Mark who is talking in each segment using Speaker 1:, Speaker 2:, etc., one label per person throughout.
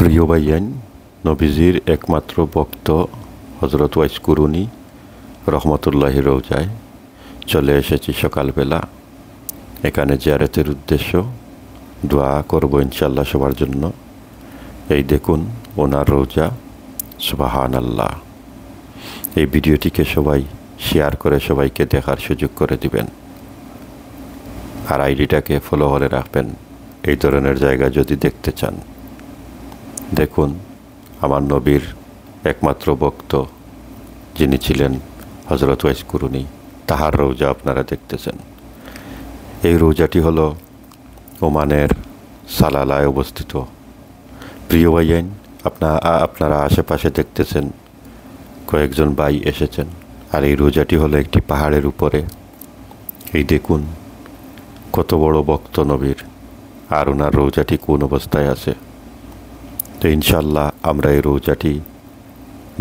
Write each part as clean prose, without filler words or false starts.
Speaker 1: প্রিয় ভাইয়ান, নবীজির একমাত্র ভক্ত হজরত ওয়াইস কুরুনি রহমতুল্লাহি রওজায় চলে এসেছি সকালবেলা। এখানে জিয়ারতের উদ্দেশ্য দোয়া করব ইনশাল্লাহ সবার জন্য। এই দেখুন ওনার রওজা, সুবহানাল্লাহ। এই ভিডিওটিকে সবাই শেয়ার করে সবাইকে দেখার সুযোগ করে দিবেন, আর আইডিটাকে ফলো করে রাখবেন এই ধরনের জায়গা যদি দেখতে চান। দেখুন আমার নবীর একমাত্র ভক্ত যিনি ছিলেন হজরত ওয়াইস কুরুনি, তাহার রওজা আপনারা দেখতেছেন। এই রওজাটি হলো ওমানের সালালায় অবস্থিত। প্রিয় ভাইয়ান, আপনারা আশেপাশে দেখতেছেন কয়েকজন ভাই এসেছেন, আর এই রওজাটি হলো একটি পাহাড়ের উপরে। এই দেখুন কত বড় ভক্ত নবীর, আর ওনার রওজাটি কোন অবস্থায় আছে। তো ইনশাল্লাহ আমরা এই রওজাটি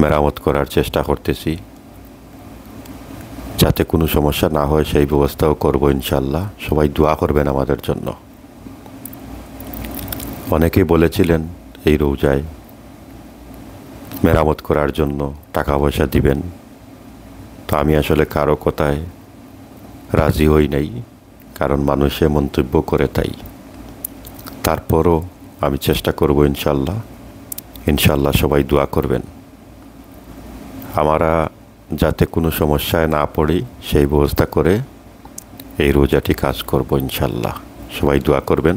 Speaker 1: মেরামত করার চেষ্টা করতেছি, যাতে কোনো সমস্যা না হয় সেই ব্যবস্থাও করব ইনশাল্লাহ। সবাই দোয়া করবেন আমাদের জন্য। অনেকেই বলেছিলেন এই রওজায় মেরামত করার জন্য টাকা পয়সা দিবেন, তো আমি আসলে কারো কথায় রাজি হই নাই, কারণ মানুষে মন্তব্য করে তাই। তারপরও আমি চেষ্টা করব ইনশাল্লাহ সবাই দোয়া করবেন আমরা যাতে কোনো সমস্যায় না পড়ি, সেই ব্যবস্থা করে এই রোজাটি কাজ করব ইনশাল্লাহ। সবাই দোয়া করবেন।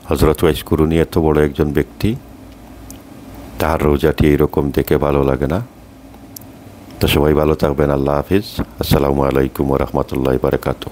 Speaker 1: হজরত ওয়াইস কুরুনি এত বড় একজন ব্যক্তি, তার রোজাটি এইরকম দেখে ভালো লাগে না। তো সবাই ভালো থাকবেন। আল্লাহ হাফিজ। আসসালামু আলাইকুম ওয়া রাহমাতুল্লাহি ওয়া বারাকাতুহু।